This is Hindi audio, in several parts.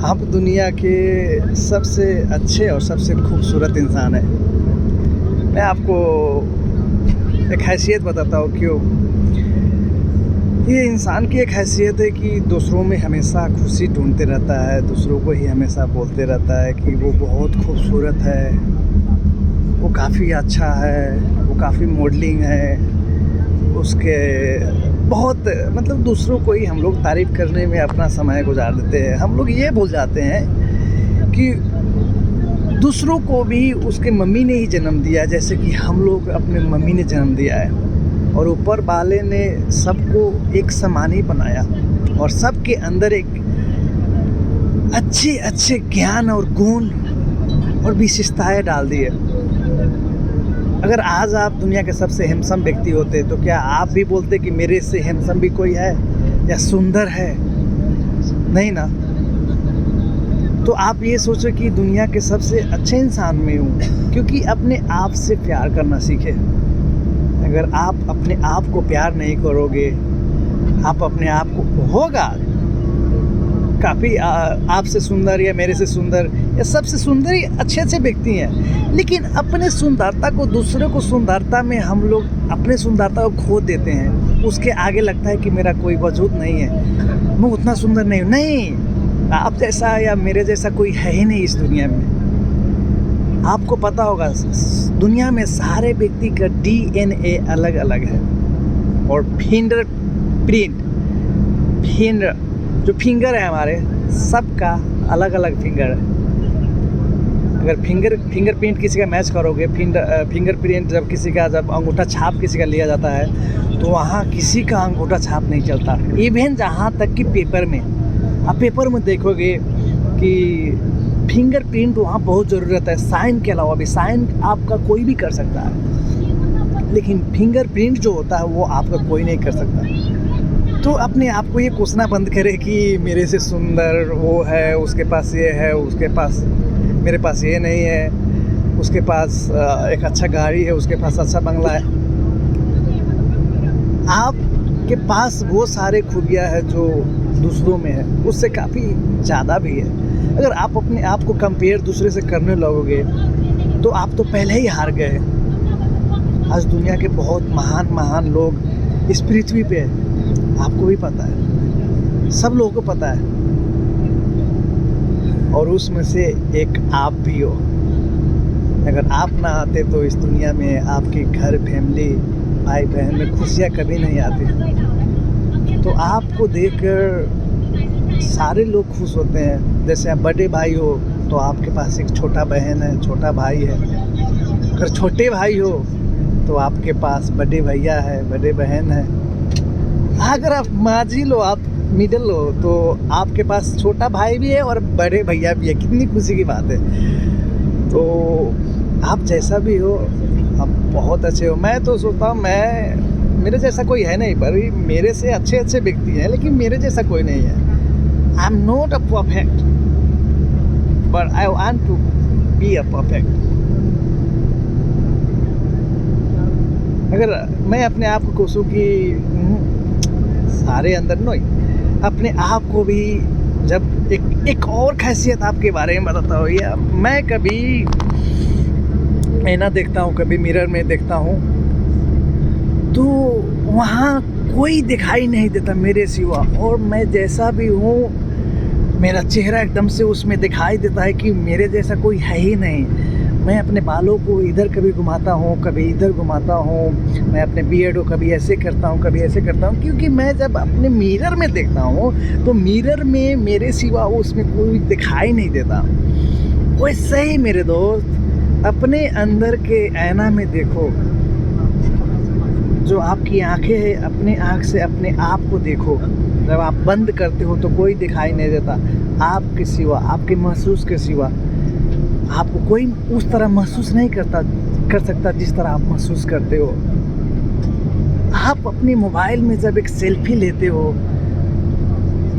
आप दुनिया के सबसे अच्छे और सबसे खूबसूरत इंसान हैं। मैं आपको एक हैसियत बताता हूँ क्यों। ये इंसान की एक हैसियत है कि दूसरों में हमेशा खुशी ढूँढते रहता है, दूसरों को ही हमेशा बोलते रहता है कि वो बहुत खूबसूरत है, वो काफ़ी अच्छा है, वो काफ़ी मॉडलिंग है। उसके बहुत मतलब दूसरों को ही हम लोग तारीफ़ करने में अपना समय गुज़ार देते हैं। हम लोग ये भूल जाते हैं कि दूसरों को भी उसके मम्मी ने ही जन्म दिया है, जैसे कि हम लोग अपने मम्मी ने जन्म दिया है। और ऊपर वाले ने सबको एक समान ही बनाया और सबके अंदर एक अच्छे अच्छे ज्ञान और गुण और विशेषताएँ डाल दी है। अगर आज आप दुनिया के सबसे हैंडसम व्यक्ति होते तो क्या आप भी बोलते कि मेरे से हैंडसम भी कोई है या सुंदर है? नहीं ना। तो आप ये सोचो कि दुनिया के सबसे अच्छे इंसान में हूँ, क्योंकि अपने आप से प्यार करना सीखे। अगर आप अपने आप को प्यार नहीं करोगे, आप अपने आप को होगा काफ़ी आपसे सुंदर या मेरे से सुंदर या सबसे सुंदर ही अच्छे व्यक्ति हैं, लेकिन अपने सुंदरता को दूसरे को सुंदरता में हम लोग अपने सुंदरता को खो देते हैं। उसके आगे लगता है कि मेरा कोई वजूद नहीं है, मैं उतना सुंदर नहीं हूँ। नहीं, आप जैसा या मेरे जैसा कोई है ही नहीं इस दुनिया में। आपको पता होगा दुनिया में सारे व्यक्ति का DNA अलग अलग है और फिंगर जो फिंगर है हमारे सबका अलग अलग फिंगर है। अगर फिंगरप्रिंट किसी का मैच करोगे, फिंगरप्रिंट जब अंगूठा छाप किसी का लिया जाता है तो वहाँ किसी का अंगूठा छाप नहीं चलता। इवन जहाँ तक कि पेपर में, आप पेपर में देखोगे कि फिंगरप्रिंट वहाँ बहुत ज़रूरत है साइन के अलावा भी। साइन आपका कोई भी कर सकता है, लेकिन फिंगरप्रिंट जो होता है वो आपका कोई नहीं कर सकता। तो अपने आप को ये कोसना बंद करें कि मेरे से सुंदर वो है, उसके पास ये है, उसके पास, मेरे पास ये नहीं है, उसके पास एक अच्छा गाड़ी है, उसके पास अच्छा बंगला है। आपके पास वो सारे खूबियाँ हैं जो दूसरों में है, उससे काफ़ी ज़्यादा भी है। अगर आप अपने आप को कंपेयर दूसरे से करने लगोगे तो आप तो पहले ही हार गए। आज दुनिया के बहुत महान लोग इस पृथ्वी पे हैं, आपको भी पता है, सब लोगों को पता है, और उसमें से एक आप भी हो। अगर आप ना आते तो इस दुनिया में आपके घर, फैमिली, भाई बहन में खुशियाँ कभी नहीं आती। तो आपको देखकर सारे लोग खुश होते हैं। जैसे आप बड़े भाई हो तो आपके पास एक छोटा बहन है, छोटा भाई है। अगर छोटे भाई हो तो आपके पास बड़े भैया है, बड़े बहन है। अगर आप माझी लो, आप मिडिल हो, तो आपके पास छोटा भाई भी है और बड़े भैया भी है। कितनी खुशी की बात है। तो आप जैसा भी हो, आप बहुत अच्छे हो। मैं तो सोचता हूँ मेरे जैसा कोई है नहीं, पर मेरे से अच्छे व्यक्ति हैं, लेकिन मेरे जैसा कोई नहीं है। I am not a perfect, but I want to be a perfect. अगर मैं अपने आप को कोसूँ कि सारे अंदर नहीं, अपने आप को भी जब एक और खासियत आपके बारे में बताता हूँ। या मैं कभी आईना देखता हूँ, कभी मिरर में देखता हूँ, तो वहाँ कोई दिखाई नहीं देता मेरे सिवा। और मैं जैसा भी हूँ, मेरा चेहरा एकदम से उसमें दिखाई देता है कि मेरे जैसा कोई है ही नहीं। मैं अपने बालों को इधर कभी घुमाता हूँ, कभी इधर घुमाता हूँ। मैं अपने बियर्ड को कभी ऐसे करता हूँ, कभी ऐसे करता हूँ, क्योंकि मैं जब अपने मिरर में देखता हूँ तो मिरर में मेरे सिवा उसमें कोई दिखाई नहीं देता। वैसे ही मेरे दोस्त, अपने अंदर के आईना में देखो। जो आपकी आंखें हैं, अपने आँख से अपने आप को देखो। जब आप बंद करते हो तो कोई दिखाई नहीं देता आपके सिवा, आपके महसूस के सिवा। आपको कोई उस तरह महसूस नहीं कर सकता जिस तरह आप महसूस करते हो। आप अपने मोबाइल में जब एक सेल्फी लेते हो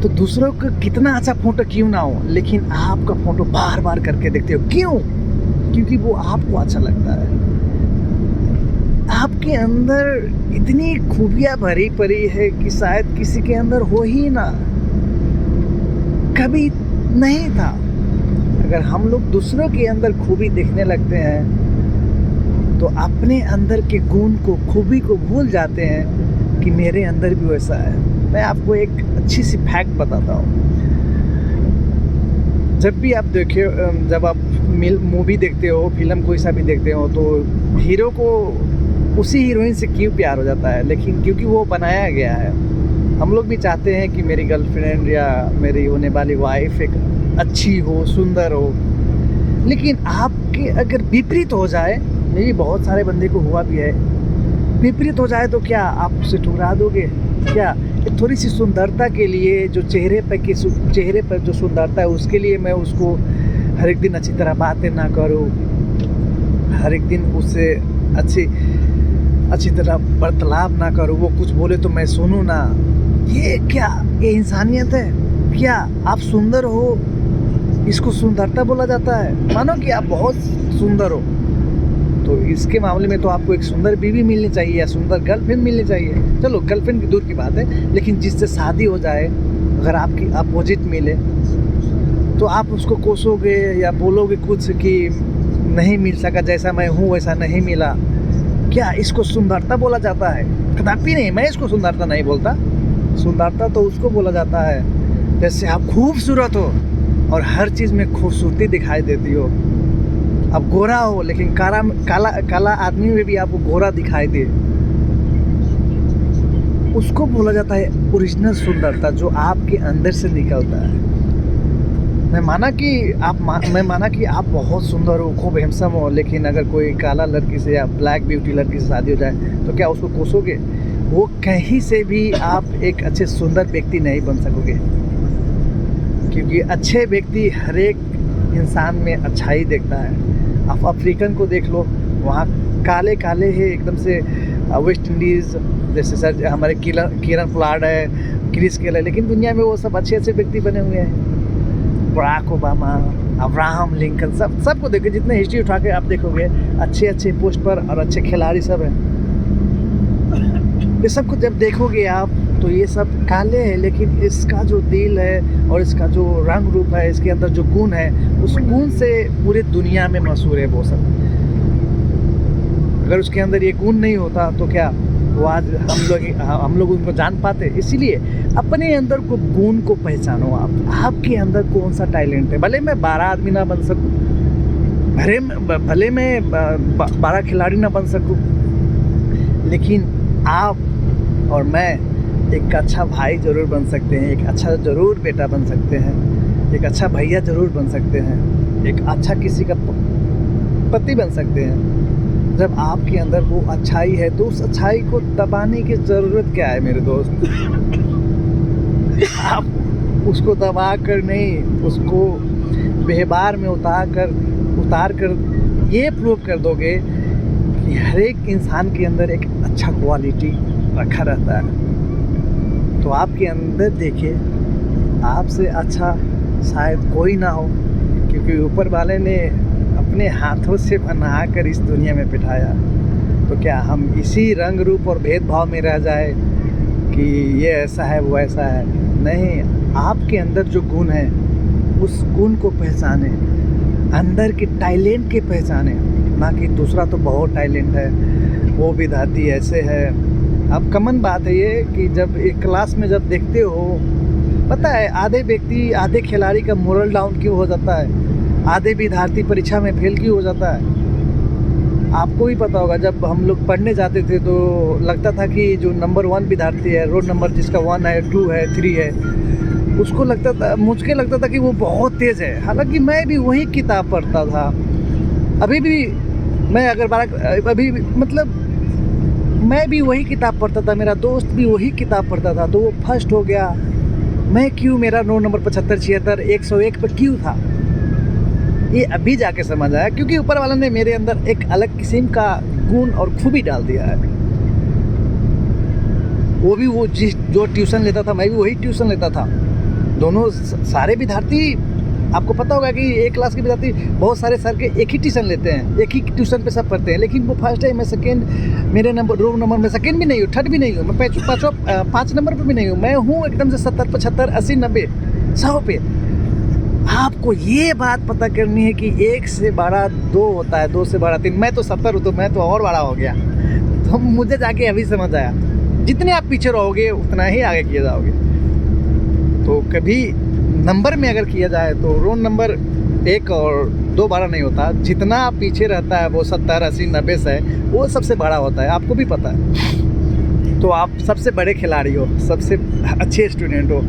तो दूसरों का कितना अच्छा फोटो क्यों ना हो, लेकिन आपका फोटो बार बार करके देखते हो। क्यों? क्योंकि वो आपको अच्छा लगता है। आपके अंदर इतनी खूबियाँ भरी पड़ी है कि शायद किसी के अंदर हो ही ना। कभी नहीं था। अगर हम लोग दूसरों के अंदर खूबी देखने लगते हैं तो अपने अंदर के गुण को, खूबी को भूल जाते हैं कि मेरे अंदर भी वैसा है। मैं आपको एक अच्छी सी फैक्ट बताता हूँ। जब भी आप देखिए, जब आप मूवी देखते हो, फिल्म कोई सा भी देखते हो, तो हीरो को उसी हीरोइन से क्यों प्यार हो जाता है? लेकिन क्योंकि वो बनाया गया है। हम लोग भी चाहते हैं कि मेरी गर्लफ्रेंड या मेरी होने वाली वाइफ एक अच्छी हो, सुंदर हो। लेकिन आपके अगर विपरीत हो जाए, मेरी बहुत सारे बंदे को हुआ भी है, विपरीत हो जाए तो क्या आप उसे ठुकरा दोगे? क्या थोड़ी सी सुंदरता के लिए, जो चेहरे पर जो सुंदरता है, उसके लिए मैं उसको हर एक दिन अच्छी तरह बातें ना करूं, हर एक दिन उससे अच्छी तरह बर्ताव ना करूं, वो कुछ बोले तो मैं सुनूं ना? ये इंसानियत है क्या? आप सुंदर हो, इसको सुंदरता बोला जाता है? मानो कि आप बहुत सुंदर हो, तो इसके मामले में तो आपको एक सुंदर बीवी मिलनी चाहिए या सुंदर गर्लफ्रेंड मिलनी चाहिए। चलो गर्लफ्रेंड की दूर की बात है, लेकिन जिससे शादी हो जाए, अगर आपकी अपोजिट मिले तो आप उसको कोसोगे या बोलोगे कुछ कि नहीं मिल सका, जैसा मैं हूँ वैसा नहीं मिला। क्या इसको सुंदरता बोला जाता है? कदापि नहीं। मैं इसको सुंदरता नहीं बोलता। सुंदरता तो उसको बोला जाता है जैसे आप खूबसूरत हो और हर चीज़ में खूबसूरती दिखाई देती हो। आप गोरा हो लेकिन काला आदमी में भी आपको गोरा दिखाई दे, उसको बोला जाता है ओरिजिनल सुंदरता, जो आपके अंदर से निकलता है। मैं माना कि आप बहुत सुंदर हो, खूब हैंडसम हो, लेकिन अगर कोई काला लड़की से या ब्लैक ब्यूटी लड़की से शादी हो जाए तो क्या उसको कोसोगे? वो कहीं से भी आप एक अच्छे सुंदर व्यक्ति नहीं बन सकोगे, क्योंकि अच्छे व्यक्ति हर एक इंसान में अच्छाई देखता है। आप अफ्रीकन को देख लो, वहाँ काले काले है एकदम से, वेस्ट इंडीज़ जैसे सर हमारे किरण पोलार्ड है, क्रिस गेल है, लेकिन दुनिया में वो सब अच्छे व्यक्ति बने हुए हैं। बराक ओबामा, अब्राहम लिंकन, सबको देखो, जितने हिस्ट्री उठा के आप देखोगे अच्छे पोस्ट पर और अच्छे खिलाड़ी सब हैं। ये सबको जब देखोगे आप तो ये सब काले हैं, लेकिन इसका जो दिल है और इसका जो रंग रूप है, इसके अंदर जो गुण है, उस गुण से पूरे दुनिया में मशहूर है वो सब। अगर उसके अंदर ये गुण नहीं होता तो क्या वो आज हम लोग उनको जान पाते? इसीलिए अपने अंदर को गुण को पहचानो। आपके अंदर कौन सा टैलेंट है। भले मैं 12 आदमी ना बन सकूं, भले मैं 12 खिलाड़ी ना बन सकूं, लेकिन आप और मैं एक अच्छा भाई ज़रूर बन सकते हैं, एक अच्छा ज़रूर बेटा बन सकते हैं, एक अच्छा भैया ज़रूर बन सकते हैं, एक अच्छा किसी का पति बन सकते हैं। जब आपके अंदर वो अच्छाई है तो उस अच्छाई को दबाने की ज़रूरत क्या है मेरे दोस्त? आप उसको दबा कर नहीं, उसको व्यवहार में उतार कर ये प्रूव कर दोगे कि हर एक इंसान के अंदर एक अच्छा क्वालिटी रखा रहता है। तो आपके अंदर देखिए, आपसे अच्छा शायद कोई ना हो, क्योंकि ऊपर वाले ने अपने हाथों से बना कर इस दुनिया में बिठाया। तो क्या हम इसी रंग रूप और भेदभाव में रह जाए कि ये ऐसा है वो ऐसा है? नहीं, आपके अंदर जो गुण है उस गुण को पहचाने, अंदर के टैलेंट के पहचाने, ना कि दूसरा तो बहुत टैलेंट है, वो विद्यार्थी ऐसे है। अब कॉमन बात है ये कि जब एक क्लास में जब देखते हो, पता है आधे खिलाड़ी का मोरल डाउन क्यों हो जाता है, आधे विद्यार्थी परीक्षा में फेल क्यों हो जाता है? आपको भी पता होगा, जब हम लोग पढ़ने जाते थे तो लगता था कि जो नंबर 1 विद्यार्थी है, रोल नंबर जिसका 1 है, 2 है, 3 है, उसको मुझे लगता था कि वो बहुत तेज़ है। हालांकि मैं भी वही किताब पढ़ता था। अभी भी मैं मैं भी वही किताब पढ़ता था, मेरा दोस्त भी वही किताब पढ़ता था, तो वो फर्स्ट हो गया, मैं क्यों, मेरा रोल नंबर 75, 76, 101 पर क्यों था? ये अभी जाके समझ आया, क्योंकि ऊपर वाला ने मेरे अंदर एक अलग किस्म का गुण और खूबी डाल दिया है। वो भी जो ट्यूशन लेता था, मैं भी वही ट्यूशन लेता था। दोनों सारे विद्यार्थी, आपको पता होगा कि एक क्लास के विद्यार्थी बहुत सारे सर के एक ही ट्यूशन लेते हैं, एक ही ट्यूशन पे सब पढ़ते हैं, लेकिन वो फर्स्ट है, मैं सेकेंड, मेरे रोल नंबर में सेकेंड भी नहीं हूँ, थर्ड भी नहीं हूँ, मैं 5 नंबर पर भी नहीं हूँ, मैं हूँ एकदम से 70, 75, 80, 90, 100 पे। आपको ये बात पता करनी है कि 1 से बड़ा 2 होता है, 2 से बड़ा 3। मैं तो 70 हूँ, तो मैं तो और बड़ा हो गया। तो मुझे जाके अभी समझ आया, जितने आप पीछे रहोगे उतना ही आगे किए जाओगे। तो कभी नंबर में अगर किया जाए तो रोल नंबर 1 और 2 बड़ा नहीं होता। जितना आप पीछे रहता है वो 70, 80, 90 से वो सबसे बड़ा होता है, आपको भी पता है। तो आप सबसे बड़े खिलाड़ी हो, सबसे अच्छे स्टूडेंट हो।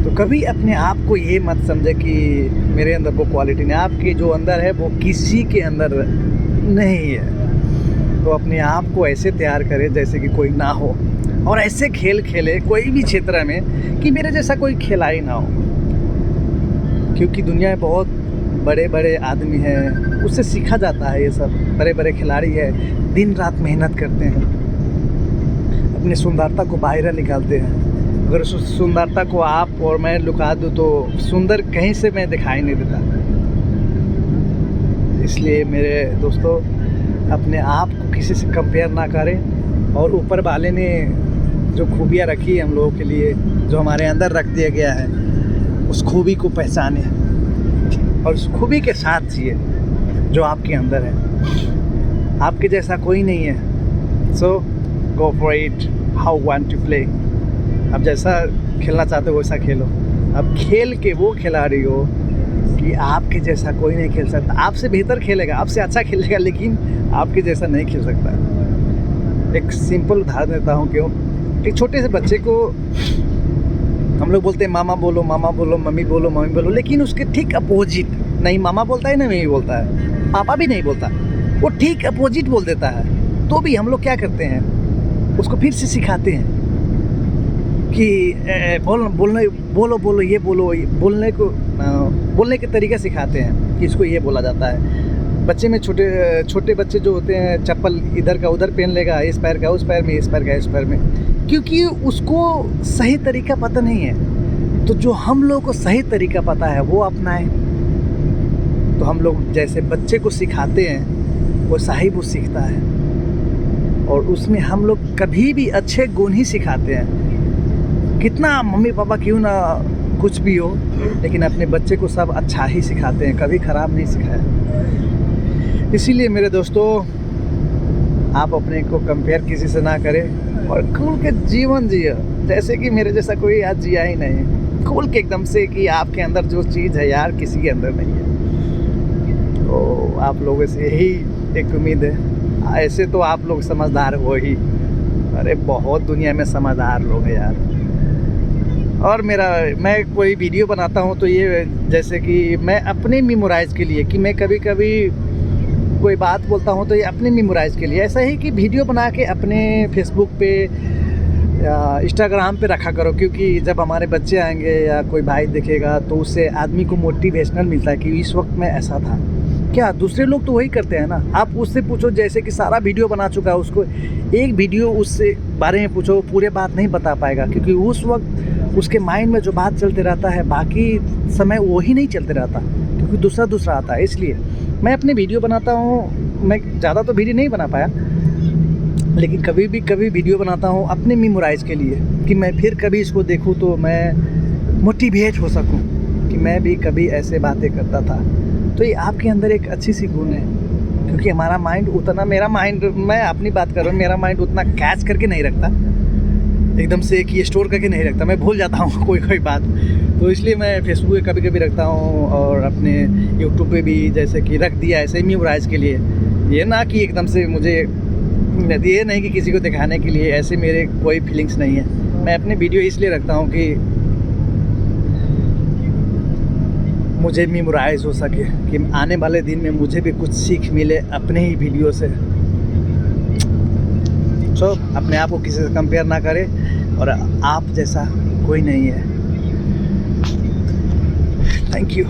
तो कभी अपने आप को ये मत समझे कि मेरे अंदर वो क्वालिटी नहीं। आपके जो अंदर है वो किसी के अंदर नहीं है। तो अपने आप को ऐसे तैयार करें जैसे कि कोई ना हो, और ऐसे खेल खेले कोई भी क्षेत्र में कि मेरे जैसा कोई खिलाड़ी ना हो। क्योंकि दुनिया में बहुत बड़े बड़े आदमी हैं, उससे सीखा जाता है। ये सब बड़े बड़े खिलाड़ी हैं, दिन रात मेहनत करते हैं, अपनी सुंदरता को बाहर निकालते हैं। अगर उस सुंदरता को आप और मैं लुका दूँ तो सुंदर कहीं से मैं दिखाई नहीं देता। इसलिए मेरे दोस्तों, अपने आप को किसी से कंपेयर ना करें, और ऊपर वाले ने जो खूबियाँ रखी है हम लोगों के लिए, जो हमारे अंदर रख दिया गया है, उस खूबी को पहचाने और उस खूबी के साथ जिए जो आपके अंदर है। आपके जैसा कोई नहीं है। So go for it, how want to play. आप जैसा खेलना चाहते हो वैसा खेलो। अब खेल के वो खिलाड़ी हो कि आपके जैसा कोई नहीं खेल सकता। आपसे बेहतर खेलेगा, आपसे अच्छा खेलेगा, लेकिन आपके जैसा नहीं खेल सकता। एक सिंपल उदाहरण देता हूँ। क्यों, एक छोटे से बच्चे को हम लोग बोलते हैं मामा बोलो, मामा बोलो, मम्मी बोलो, मम्मी बोलो, लेकिन उसके ठीक अपोजिट नहीं मामा बोलता है, ना मम्मी बोलता है, पापा भी नहीं बोलता, वो ठीक अपोजिट बोल देता है। तो भी हम लोग क्या करते हैं, उसको फिर से सिखाते हैं कि बोलो ये बोलो, बोलने के तरीका सिखाते हैं कि इसको ये बोला जाता है। बच्चे में छोटे बच्चे जो होते हैं, चप्पल इधर का उधर पहन लेगा, इस पैर का उस पैर में, इस पैर का इस पैर में, क्योंकि उसको सही तरीका पता नहीं है। तो जो हम लोग को सही तरीका पता है वो अपनाएं। तो हम लोग जैसे बच्चे को सिखाते हैं वो सही वो सीखता है, और उसमें हम लोग कभी भी अच्छे गुण ही सिखाते हैं। कितना मम्मी पापा क्यों ना कुछ भी हो, लेकिन अपने बच्चे को सब अच्छा ही सिखाते हैं, कभी ख़राब नहीं सिखाया। इसीलिए मेरे दोस्तों, आप अपने को कंपेयर किसी से ना करें और खुल के जीवन जिए, जैसे कि मेरे जैसा कोई आज जिया ही नहीं। खुल के एकदम से कि आपके अंदर जो चीज़ है यार किसी के अंदर नहीं है। तो आप लोगों से यही एक उम्मीद है। ऐसे तो आप लोग समझदार हो ही, अरे बहुत दुनिया में समझदार लोग हैं यार। और मैं कोई वीडियो बनाता हूँ तो ये जैसे कि मैं अपने मेमोराइज़ के लिए, कि मैं कभी कभी कोई बात बोलता हूँ तो ये अपने मेमोराइज़ के लिए, ऐसा ही कि वीडियो बना के अपने फेसबुक पे या इंस्टाग्राम पे रखा करो। क्योंकि जब हमारे बच्चे आएंगे या कोई भाई देखेगा तो उससे आदमी को मोटिवेशनल मिलता है कि इस वक्त मैं ऐसा था। क्या दूसरे लोग तो वही करते हैं ना। आप उससे पूछो, जैसे कि सारा वीडियो बना चुका है, उसको एक वीडियो उससे बारे में पूछो, पूरे बात नहीं बता पाएगा, क्योंकि उस वक्त उसके माइंड में जो बात चलते रहता है, बाकी समय वो ही नहीं चलते रहता, क्योंकि दूसरा आता है। इसलिए मैं अपने वीडियो बनाता हूँ। मैं ज़्यादा तो वीडियो नहीं बना पाया, लेकिन कभी वीडियो बनाता हूँ अपने मेमोराइज़ के लिए, कि मैं फिर कभी इसको देखूँ तो मैं मोटिवेट हो सकूँ कि मैं भी कभी ऐसे बातें करता था। तो ये आपके अंदर एक अच्छी सी गुण है, क्योंकि हमारा माइंड उतना, मेरा माइंड, मैं अपनी बात कर रहा हूँ, मेरा माइंड उतना कैच करके नहीं रखता, एकदम से कि स्टोर करके नहीं रखता। मैं भूल जाता हूँ कोई बात। तो इसलिए मैं फेसबुक पे कभी रखता हूँ, और अपने यूट्यूब पे भी जैसे कि रख दिया ऐसे ही मेमोराइज़ के लिए। ये ना कि एकदम से मुझे, ये नहीं कि किसी को दिखाने के लिए, ऐसे मेरे कोई फीलिंग्स नहीं है। मैं अपने वीडियो इसलिए रखता हूँ कि मुझे मेमोराइज़ हो सके, कि आने वाले दिन में मुझे भी कुछ सीख मिले अपने ही वीडियो से। सो अपने आप को किसी से कंपेयर ना करें, और आप जैसा कोई नहीं है। Thank you.